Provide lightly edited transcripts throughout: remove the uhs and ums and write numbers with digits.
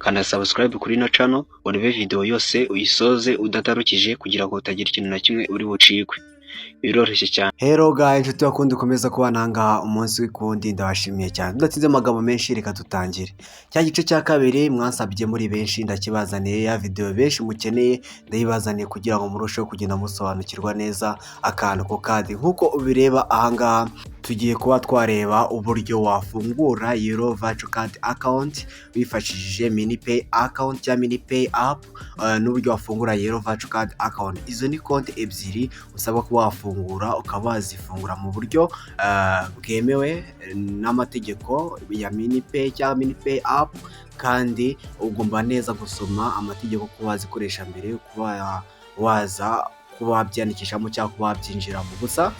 kana subscribe kuri ino channel urebe video yose uyisoze udatarukije kugira ngo utagira ikintu na kimwe uri bucikwe. Biroroshye cyane. Hello guys, inshuti bakunda ukomeza kubana ahangaha umunsi kundi ndabashimiye cyane. Tudatinze amagambo menshi reka tutangire. Cya gice cya kabiri mwansabye muri benshi ndakibazaniye, ya video benshi mukeneye ndayibazaniye kugira ngo murusheho kugenda musobanukirwa neza akantu ko kandi. Nkuko ubireba ahangaha tugiye kuba twareba uburyo wafungura Yellow Virtual Card account wifashishije MiniPay account ya MiniPay app, n'uburyo wafungura Yellow Virtual Card account. Izo ni konti ebyiri usabwa kuba wafungura, ukaba wazifungura mu buryo bwemewe n'amategeko ya MiniPay cyangwa MiniPay app, kandi ugomba neza gusoma amategeko ko wazikoresha mbere kuba waza kuba wabyandikishamo cyangwa kuba wabyinjiramo. Gusa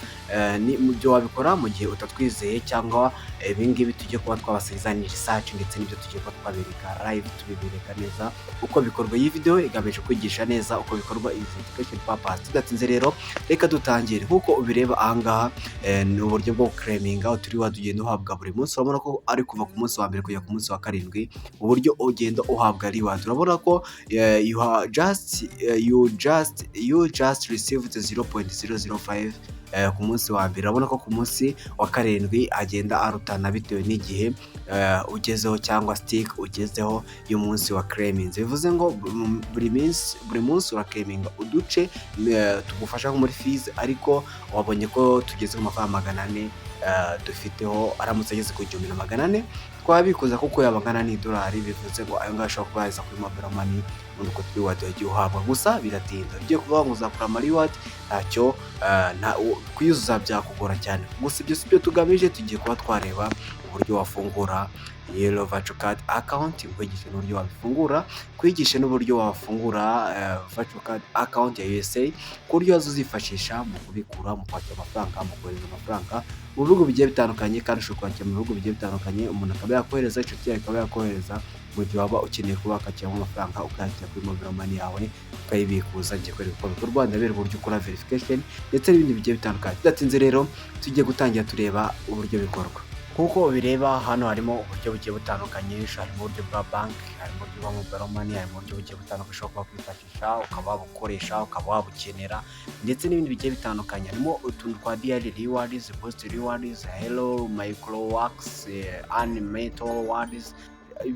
ni mu byo wabikora mu gihe utatwizeye, cyangwa ibingibi tujye kuba twabasiza ni research ndetse n'ibyo tujye kuba twabereka live, tubibereka neza uko bikorwa. Iyi video igamije kwigisha neza uko bikorwa identification purpose. Tudatinze rero reka dutangire. Nkuko ubireba ahangaha ni uburyo bwo claiminga uturi wadugenda uhabwa buri munsi. Urabona ko ari kuva ku munsi wa mbere kujya ku munsi wa karindwi uburyo ugenda uhabwa reward. Urabona ko you just received 0.005 ku munsi wa mbere. Urabona ko ku munsi wa karindwi agenda arutana bitewe n'igihe ugezeho cyangwa stick ugezeho y'umunsi wa claiming. Bivuze ngo buri munsi uraclaiminga uduce tugufasha muri fees, ariko wabonye ko tugeze ku mafaranga 400 dufiteho, aramutse ageze ku 1400 twabikuza kuko yabangana $1. Bivuze ngo ayo ngaho ashobora kuba yaza kuri mobile money nuko reward yagiye uhabwa. Gusa biratinda, ugiye kuvuga ngo uzakora reward ntacyo kuyuzuza byakugora cyane. Gusa ibyo sibyo tugamije, tugiye kuba twareba uburyo wafungura Yellow Virtual Card account, kwigisha n'uburyo wabifungura, kwigisha n'uburyo wafungura Virtual Card account ya USA, ku buryo uzifashisha mu kubikura, mu kwakira amafaranga, mu kohereza amafaranga mu bihugu bigiye bitandukanye, kandi ushobora kwakira mu bihugu bigiye bitandukanye. Umuntu akaba yakohereza, inshuti yawe ikaba yakohereza, mu gihe waba ukeneye kuba wakakiramo amafaranga ukayakira kuri mobile money yawe ukayibikuza. Ngiye kwereka uko bikorwa, ndabera uburyo ukora verification ndetse n'ibindi bigiye bitandukanye. Tudatinze rero tugiye gutangira tureba uburyo bikorwa. Kuko bireba hano harimo uburyo bugiye butandukanye, harimo uburyo bwa bank, harimo uburyo bwa mobile money, harimo uburyo bugiye butandukanye ushobora kwifashisha, ukaba wabukoresha, ukaba wabukenera ndetse n'ibindi bigiye bitandukanye. Harimo utuntu twa daily rewards, post rewards, hello micro works, animator rewards.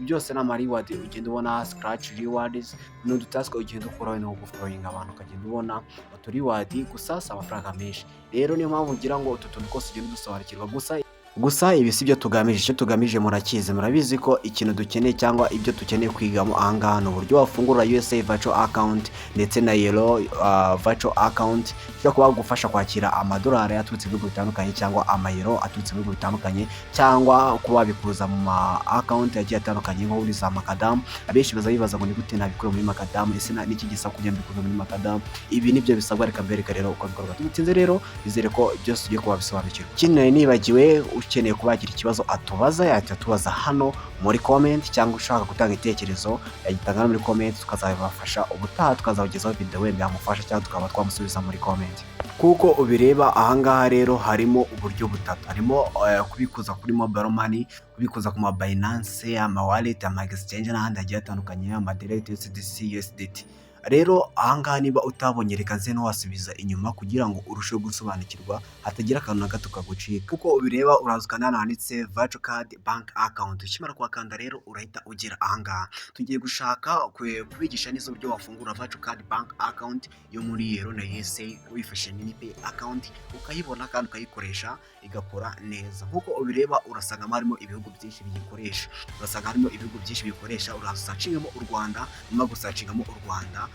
Byose na reward ugenda ubona, scratch rewards n'udutask ugenda ukora no gufollowing abantu ukagenda ubona utu reward. Gusa si amafaranga menshi, rero niyo mpamvu ngira ngo utu tuntu twose ugenda dusobanukirwa. Gusa ibi si byo tugamije. Icyo tugamije murakizi, murabizi ko ikintu dukeneye cyangwa ibyo dukeneye kwigamo ahangaha ni uburyo wafungura USA Virtual Account ndetse na Yellow Virtual Account, cyo kuba gufasha kwakira amadolari aturutse mu bihugu bitandukanye cyangwa amayero aturutse mu bihugu bitandukanye, cyangwa kuba bikuza mu ma account yagiye atandukanye nko muri za Makadam. Abenshi bibaza ngo ni gute nabikura muri Makadam, ese n'iki gisaba kujya mbikuza muri Makadam. Ibi nibyo bisabwa, reka mbereka rero uko bikorwa. Tubitinze rero bizere ko byose ugiye kuba bisobanukirwa. Kinene nibagiwe, ukeneye kubagira ikibazo atubaza yahita tubaza hano muri comment, cyangwa ushaka gutanga itekerezo yagitanga muri comment, tukazabafasha ubutaha tukazabagezaho video wenda yamufasha, cyangwa tukaba twamusubiza muri comment. Kuko ubireba ahangaha rero harimo uburyo butatu. Harimo kubikuza kuri mobile money, kubikuza ku ma Binance, ama wallet, ama exchange n'ahandi hagiye atandukanye, ama direct USDC, USDT. Rero ahangaha niba utabonye reka nze no wasubiza inyuma kugira ngo urusheho gusobanukirwa, hatagira akantu na gato kagucika. Kuko ubireba uraza ukanda handitse Virtual Card Bank Account. Ukimara kuhakanda rero urahita ugera ahangaha. Tugiye gushaka kubigisha neza uburyo wafungura Virtual Card Bank Account yo muri Yellow na USA wifashishije MiniPay account, ukayibona kandi ukayikoresha igakora neza. Nkuko ubireba urasanga harimo ibihugu byinshi biyikoresha, urasanga harimo ibihugu byinshi bikoresha. Uraza usacingamo u Rwanda, nyuma gusacingamo u Rwanda,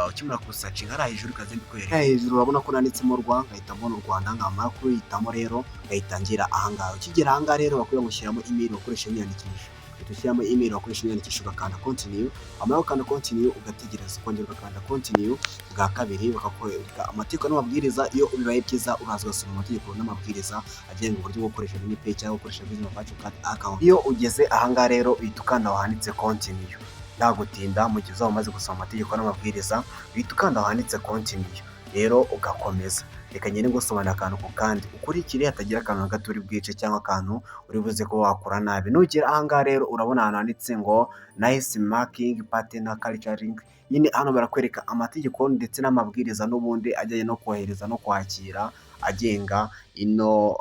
ukimara kusacinga ari hejuru kaze mbikwereka. Hejuru urabona ko nanditsemo Rwanda, ngahitamo n'u Rwanda. Ngamara kuhitamo rero ngahitangira ahangaha. Ukigera ahangaha rero bakwiye gushyiramo email ukoresha imyandikisho. Dushyiramo email wakoresha imyandikisho, ugakanda continue. Amara ukanda continue ugategereza, ukongera ugakanda continue bwa kabiri, bakakwereka amategeko n'amabwiriza. Iyo bibaye byiza uraza ugasoma amategeko n'amabwiriza agenga uburyo bwo gukoresha MiniPay cyangwa gukoresha Business Virtual Card account. Iyo ugeze ahangaha rero uhita ukanda ahanditse continue. Ndagutinda mu gihe uzaba umaze gusoma amategeko n'amabwiriza, uhita ukanda ahanditse continue rero ugakomeza. reka ngende ngusobanurira akantu ku kandi ukurikire hatagira akantu na gato uri bwice cyangwa akantu uri buze ko wakora nabi. Nugera ahangaha rero urabona ahantu handitse ngo nice marking partner culturing, nyine hano barakwereka amategeko ndetse n'amabwiriza n'ubundi ajyanye no kohereza no kwakira agenga ino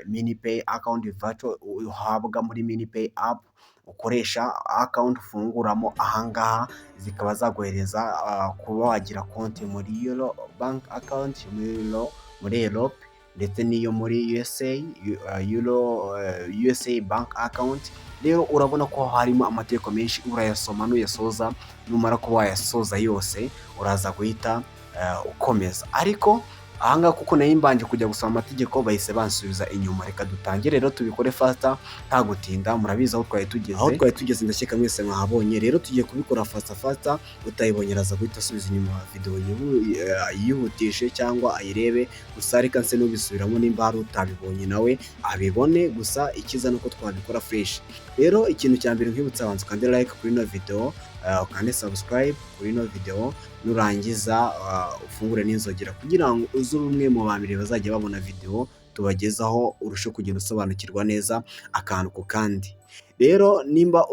MiniPay account virtual uhabwa muri MiniPay app, ukoresha account ufunguramo ahangaha zikaba zaguhereza kuba wagira konti muri Euro bank account muri Europe ndetse n'iyo muri USA USA bank account. Rero urabona ko harimo amategeko menshi, urayasoma nuyasoza, numara kuba wayasoza yose uraza guhita ukomeza. Ariko ahangaha kuko nayo mbanje kujya gusoma amategeko bahise bansubiza inyuma, reka dutangire rero tubikore fasta nta gutinda. Murabizi aho twari tugeze ndakeka mwese mwahabonye. Rero tugiye kubikora fasta, utayibonye raza guhita asubiza inyuma video yihutishe cyangwa ayirebe gusa, reka nse n'ubisubiramo nimba hari utabibonye nawe abibone, gusa ikiza nuko twabikora fresh. Rero ikintu cya mbere nkibutsa abanza ukande like kuri ino video, ukande subscribe kuri ino video, nurangiza ufungure n'inzogera kugira ngo uze umwe mu bambere bazajya babona video tubagezaho, urushe kugenda usobanukirwa neza akantu ku kandi. Rero nimba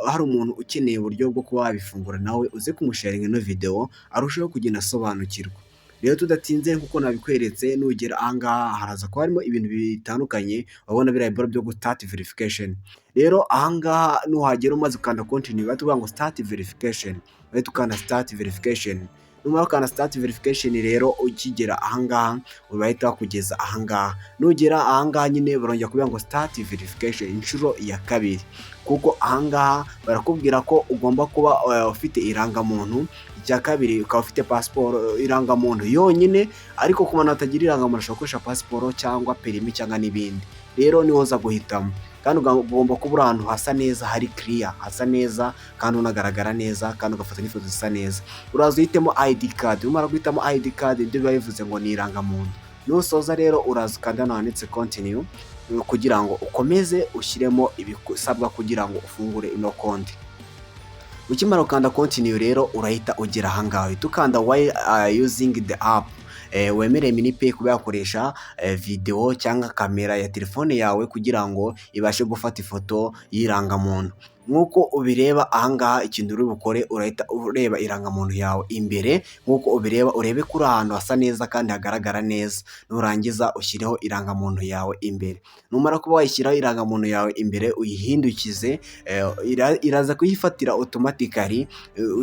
hari umuntu ukeneye uburyo bwo kuba wabifungura nawe uze kumusharinga ino video arusheho kugenda asobanukirwa. Rero tudatinze nkuko nabikweretse, nugera ahangaha haraza ko harimo ibintu bitandukanye, wabona biriya biro byo start verification. Rero ahangaha nuhagera umaze ukanda continue batuvuga ngo start verification, bahita ukanda start verification. Numara ukanda start verification rero ukigera ahangaha bahita bakugeza ahangaha. Nugera ahangaha nyine barongera kuvuga ngo start verification inshuro ya kabiri, kuko ahangaha barakubwira ko ugomba kuba ufite irangamuntu, icya kabiri ukaba ufite passport, irangamuntu yonyine, ariko ku bantu batagira irangamuntu ushobora gukoresha passport cyangwa perimi cyangwa n'ibindi. Rero niho uza guhitamo, kandi ugomba kuba uri ahantu hasa neza, hari clear, hasa neza kandi unagaragara neza, kandi ugafata n'ifoto zisa neza. Uraza uhitemo ID card, numara guhitamo ID card ibyo biba bivuze ngo ni irangamuntu. Nusoza rero uraza ukanda hano handitse continue kugira ngo ukomeze ushyiremo ibisabwa kugira ngo ufungure ino konti. Ukimara ukanda continue rero urahita ugera ahangaha, uhita ukanda while using the app, wemereye MiniPay kuba yakoresha video cyangwa kamera ya telefone yawe kugira ngo ibashe gufata ifoto y'irangamuntu. Nkuko ubireba ahangaha ikintu uri bukore, urahita ureba irangamuntu yawe imbere, nkuko ubireba urebe kuri ahantu hasa neza kandi hagaragara neza. Nurangiza ushyireho irangamuntu yawe imbere. Numara kuba wayishyiraho irangamuntu yawe imbere uyihindukize, iraza kuyifatira automatically,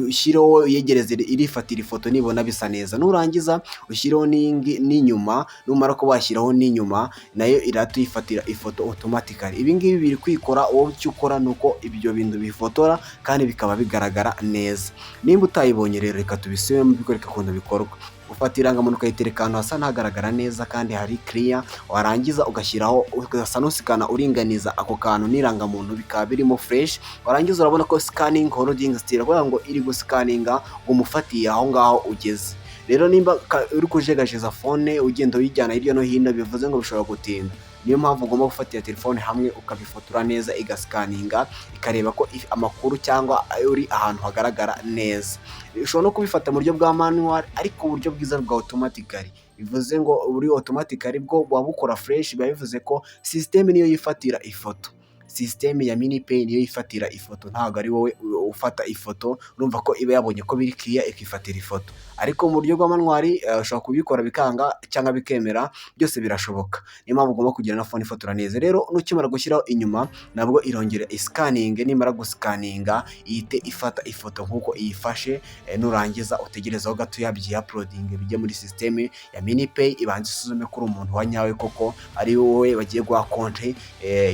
ushyireho yegereze irifatira ifoto nibona bisa neza. Nurangiza ushyireho n'inyuma, numara kuba washyiraho n'inyuma nayo iratuyifatira ifoto automatically. Ibi ngibi biri kwikora, wowe icyo ukora nuko ibyo bintu bifotora kandi bikaba bigaragara neza. Nimba utayibonye rero reka tubisubiremo bikwereka ukuntu bikorwa. Ufata irangamuntu ukayitereka ahantu hasa ntagaragara neza kandi hari clear, warangiza ugashyiraho ugasa n'usikana uringaniza ako kantu n'irangamuntu bikaba birimo fresh. Warangiza urabona ko scanning holding still, kugira ngo iri guscanninga umufatiye aho ngaho ugeze. Rero nimba uri kujegajeza phone ugenda uyijyana hirya no hino, bivuze ngo bishobora gutinda. Niyo mpamvu ugomba gufatira telefone hamwe ukabifotora neza, igasikaninga ikareba ko amakuru cyangwa uri ahantu hagaragara neza. Ushobora no kubifata mu buryo bwa manual, ariko uburyo bwiza bwa automatically, bivuze ngo buri automatically bwo wabukora fresh, biba bivuze ko system niyo yifatira ifoto. System ya MiniPay niyo yifatira ifoto, ntabwo ari wowe ufata ifoto. Urumva ko iba yabonye ko biri clear ikifatira ifoto, ariko mu buryo bwa manual ushobora kubikora bikanga cyangwa bikemera, byose birashoboka. Niyo mpamvu ugomba kugira na phone ifotora neza. Rero nukimara gushyiraho inyuma nabwo irongera iscanning, nimara guscanninga ihite ifata ifoto nkuko iyifashe. Nurangiza utegerezaho gato yabyi uploading bijye muri system ya MiniPay, ibanze isuzume ko uri umuntu wanyawe koko ari wowe bagiye guha konti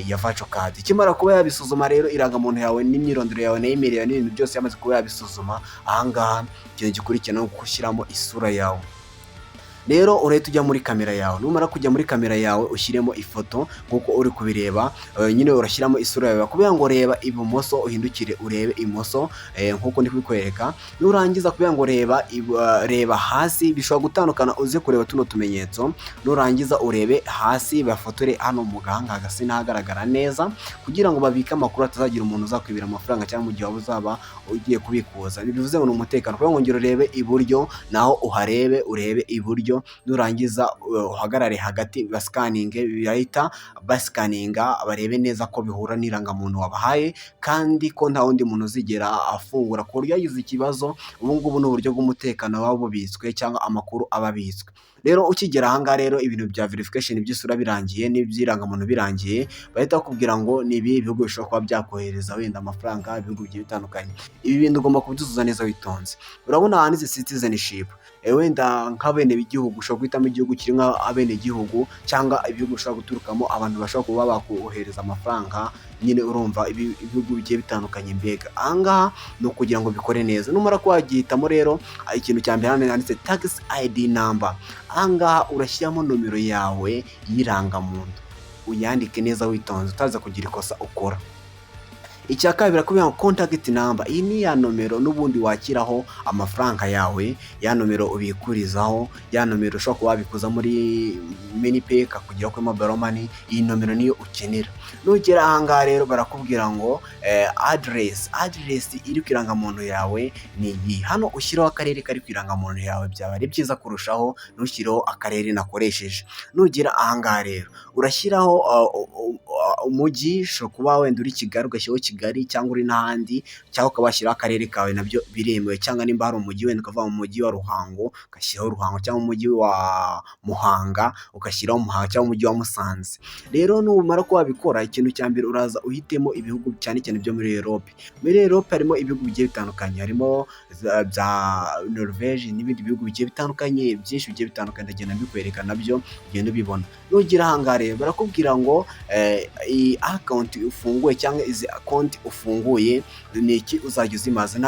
ya virtual card. Ikimara kuba yabisuzuma rero irangamuntu yawe n'imyirondoro yawe na email yawe n'ibintu byose yamaze kuba yabisuzuma, ahangaha ikintu gikurikirana no gushyiramo isura yawe. Rero urahita ujya muri kamera yawe, numara kujya muri kamera yawe ushyiremo ifoto nkuko uri kubireba. Nyine urashyiramo isura yawe kugira ngo reba ibumoso uhindukire urebe imoso, nkuko ndi kubikwereka. Nurangiza kugira ngo reba hasi, bishobora gutandukana uze kureba tuno tumenyetso. Nurangiza urebe hasi, bafotore hano mu gahanga hagasi n'ahagaragara neza, kugira ngo babike amakuru atazagira umuntu uzakwibira amafaranga cyangwa mu gihe uzaba ugiye kubikuza. Bivuze ngo ni umutekano, kugira ngo ngiro urebe iburyo naho uharebe, urebe iburyo buryo, nurangiza uhagarare hagati basikaninge, birahita basikaninga barebe neza ko bihura n'irangamuntu wabahaye kandi ko nta wundi muntu uzigera afungura, ku buryo yagize ikibazo ubu ngubu ni uburyo bw'umutekano buba bubitswe cyangwa amakuru aba abitswe. Rero ukigera ahangaha rero ibintu bya verification by'isura birangiye n'iby'irangamuntu birangiye, bahita bakubwira ngo ni ibi bihugu bishobora kuba byakohereza wenda amafaranga, ibihugu bigiye bitandukanye. Ibi bintu ugomba kubyuzuza neza witonze. Urabona handitse citizenship, wenda nk'abenegihugu ushobora guhitamo igihugu kirimo abenegihugu cyangwa ibihugu ushobora guturukamo abantu bashobora kuba bakohereza amafaranga, nyine urumva ibihugu bigiye bitandukanye. Mbega ahangaha ni ukugira ngo bikore neza. Numara ko wagihitamo rero, ikintu cya mbere hano handitse tax ID number, ahangaha urashyiramo nomero yawe y'irangamuntu, uyandike neza witonze utaza kugira ikosa ukora. Icya kabiri akubwira ngo contact number, iyi ni ya nomero n'ubundi wakiraho amafaranga yawe, ya nomero ubikurizaho, ya nomero ushobora kuba wabikuza muri MoneyPay kakugeraho kuri mobile money, iyi nomero niyo ukenera. Nugera ahangaha rero barakubwira ngo address iri ku irangamuntu yawe ni iyi. Hano ushyiraho akarere kari ku irangamuntu yawe, byaba ari byiza kurushaho ntushyiraho akarere nakoresheje. Nugera ahangaha rero urashyiraho umujyi, ushobora kuba wenda uri Kigali ugashyiraho Kigali cyangwa uri n'ahandi, cyangwa ukabashyiraho akarere kawe nabyo biremewe, cyangwa nimba hari umujyi wenda ukava mu mujyi wa Ruhango ugashyiraho Ruhango, cyangwa umujyi wa Muhanga ugashyiraho Muhanga, cyangwa umujyi wa Musanze. Rero numara ko wabikora, ikintu cya mbere uraza uhitemo ibihugu cyane cyane byo muri Europe. Muri Europe harimo ibihugu bigiye bitandukanye, harimo bya Norvège n'ibindi bihugu bigiye bitandukanye byinshi bigiye bitandukanye, ndagenda mbikwereka nabyo ugenda ubibona. Nugira ahangaha rero barakubwira ngo iyi account ufunguye cyangwa izi account ufunguye ni iki uzajya uzimaza,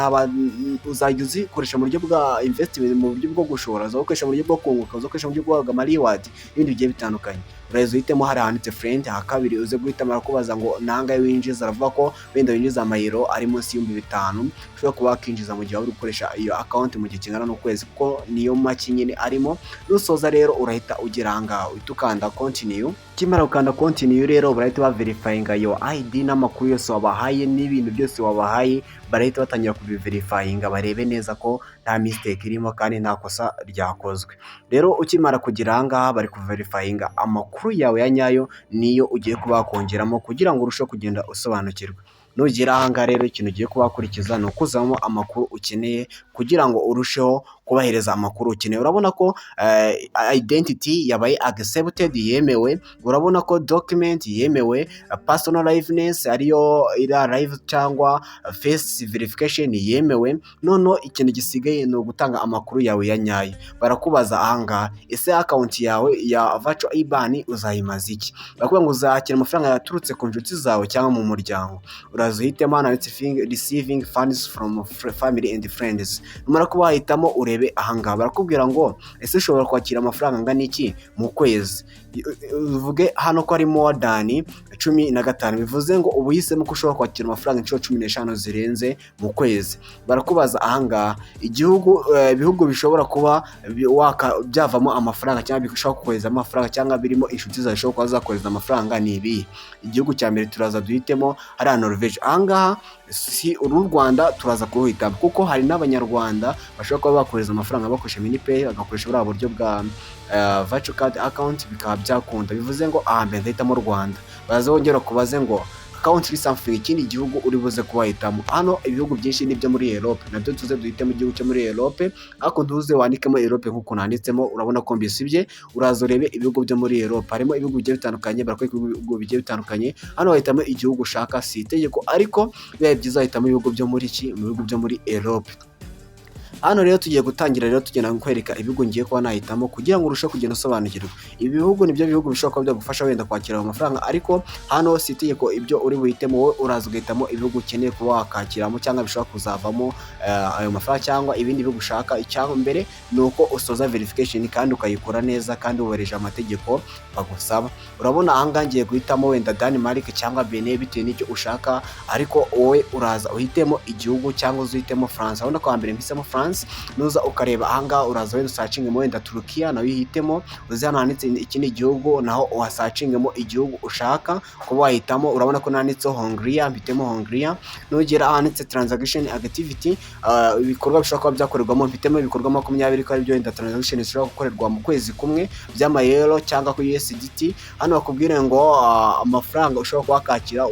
uzajya uzikoresha mu buryo bwa investment, mu buryo bwo gushora, uzakoresha mu buryo bwo kunguka, uzakoresha mu buryo bwo guhabwa reward n'ibindi bigiye bitandukanye. Uraza uhitemo hari handitse friend, hakabiri uze guhitamo arakubaza ngo nangahe winjiza, aravuga ko wenda winjiza amayero ari munsi y'ibihumbi 5 ushobora kuba wakinjiza mu gihe uri gukoresha iyo account mu gihe kingana n'ukwezi, kuko niyo make nyine arimo. Nusoza rero urahita ugera ahangaha uhita ukanda continue. Kimara gukanda continue rero barahita baverifyinga iyo ID n'amakuru yose wabahaye n'ibintu byose wabahaye, barahita batangira kubiverifyinga barebe neza ko nta mistake irimo kandi nta kosa ryakozwe. Rero ukimara kugera ahangaha bari kuverifyinga amakuru yawe ya nyayo niyo ugiye kuba wakongeramo kugira ngo urusheho kugenda usobanukirwa. Nugera ahangaha rero ikintu ugiye kuba wakurikiza ni ukuzamo amakuru ukeneye kugira ngo urusheho kubahereza amakuru ukeneye. Urabona ko identity yabaye accepted, yemewe. Urabona ko document yemewe, personal liveness ariyo ira live cyangwa face verification yemewe. Noneho ikintu gisigaye ni ugutanga amakuru yawe ya nyayo. Barakubaza ahangaha, ese account yawe ya virtual IBAN uzayimaza iki? Barakubwira ngo uzakira amafaranga yaturutse ku nshuti zawe cyangwa mu muryango. Uraza uhitemo hano receiving funds from family and friends. Numara kuba wahitamo urebe ahangaha barakubwira ngo ese ushobora kwakira amafaranga angana iki mu kwezi. Uvuge hano ko ari more than 15, bivuze ngo ubu hisemo ko ushobora kwakira amafaranga inshuro 15 zirenze mu kwezi. Barakubaza ahangaha ibihugu bishobora kuba byavamo amafaranga cyangwa bishobora kohereza amafaranga cyangwa birimo inshuti zawe zishobora kuba zakohereza amafaranga ni ibi. Igihugu cya mbere turaza duhitemo hari Norvège. Ahangaha si uru Rwanda turaza kuhitamo kuko hari n'abanyarwanda bashobora kuba bakohereza amafaranga bakoresha MoneyPay, bagakoresha buriya buryo bwa virtual card account bikaba byakunda. Bivuze ngo mbere ndahitamo Rwanda. Baza wongera kubaze ngo country something, ikindi gihugu uri buze kuwahitamo. Hano ibihugu byinshi nibyo muri Europe, nabyo tuze duhitemo igihugu cyo muri Europe, ariko ntuze wandikemo Europe nkuko nanditsemo. Urabona ko mbisibye, uraza urebe ibihugu byo muri Europe, harimo ibihugu bigiye bitandukanye, barakwereka ibihugu bigiye bitandukanye. Hano wahitamo igihugu ushaka, si itegeko, ariko bibaye byiza wahitamo ibihugu byo muri mu bihugu byo muri Europe. Hano rero tugiye gutangira rero tugenda kwereka ibihugu ngiye kuba nahitamo kugira ngo urusheho kugenda usobanukirwa. Ibi bihugu nibyo bihugu bishobora kuba byagufasha wenda kwakira amafaranga, ariko hano si itegeko ibyo uri buhitemo. Wowe uraza ugahitamo ibihugu ukeneye kuba wakakiramo cyangwa bishobora kuzavamo ayo mafaranga cyangwa ibindi bihugu ushaka. Icya mbere ni uko usoza verification kandi ukayikora neza kandi wubahirije amategeko bagusaba. Urabona ahangaha ngiye guhitamo wenda Denmark cyangwa Benin bitewe n'icyo ushaka, ariko wowe uraza uhitemo igihugu cyangwa uzihitemo France. Urabona ko hambere mpisemo France France. Nuza ukareba ahangaha uraza wenda usacingemo wenda Turukiya nawe uhitemo, uzi hano handitse ikindi gihugu naho uhasacingemo igihugu ushaka kuba wahitamo. Urabona ko nanditseho Hongria, mpitemo Hongria. Nugera ahanditse transaction activity, ibikorwa bishobora kuba byakorerwamo, mpitemo ibikorwa 20 ko ari byo wenda transaction zishobora gukorerwa mu kwezi kumwe by'amayero cyangwa ku USDT. Hano bakubwire ngo amafaranga ushobora kuhakakira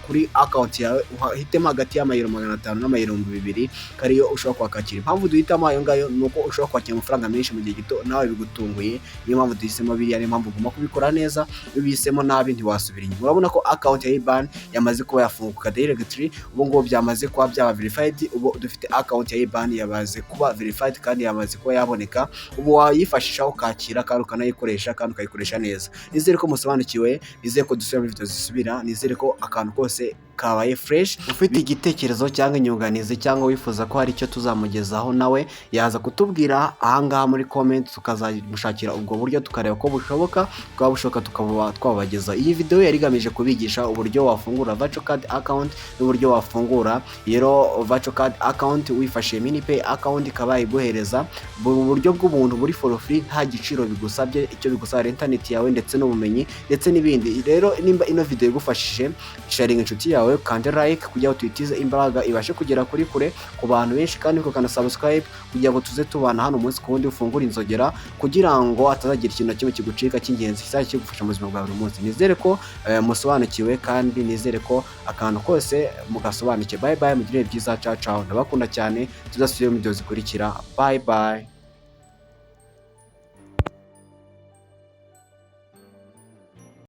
kuri account yawe uhitemo hagati y'amayero 500 n'amayero 2000 kariyo ushobora kuhakakira. Impamvu duhitamo ayo ngayo nuko ushobora kwakira amafaranga menshi mu gihe gito nawe bigutunguye, niyo mpamvu duhisemo biriya, niyo mpamvu ugomba kubikora neza. Iyo ubihisemo nabi ntiwasubira inyuma. Urabona ko account ya IBAN yamaze kuba yafunguka directly, ubu ngubu byamaze kuba byaba verified. Ubu dufite account ya IBAN yamaze kuba verified kandi yamaze kuba yaboneka, ubu wayifashisha ukakira kandi ukanayikoresha kandi ukayikoresha neza. Nizere ko musobanukiwe, nizere ko dusubira muri video zisubira, nizere ko akantu kose kabaye fresh. Ufite igitekerezo cyangwa inyunganizi cyangwa wifuza ko hari icyo tuzamugezaho, nawe yaza kutubwira ahangaha muri comment, tukazamushakira ubwo buryo tukareba ko bushoboka, bwa bushoboka tukaba twabageza. Iyi video yari igamije kubigisha uburyo wafungura virtual card account n'uburyo wafungura Yellow virtual card account wifashishije MiniPay account, ikaba iguhereza mu buryo bw'ubuntu buri for free, nta giciro bigusabye. Icyo bigusaba internet yawe ndetse n'ubumenyi ndetse n'ibindi. Rero nimba ino video igufashije, sharing inshuti yawe, kandi like kugira ngo tuyitize imbaraga ibashe kugera kuri kure ku bantu benshi, kandi ukana subscribe kugira ngo tuze tubana hano umunsi ku wundi, ufungura inzogera kugira ngo atazagira ikintu na kimwe kigucika cy'ingenzi kizajya kigufasha mu buzima bwa buri munsi. Nizere ko musobanukiwe kandi nizere ko akantu kose mugasobanukiwe. Bye bye, mugire byiza, ciao ciao, ndabakunda cyane, tuzasubire mu video zikurikira. Bye bye.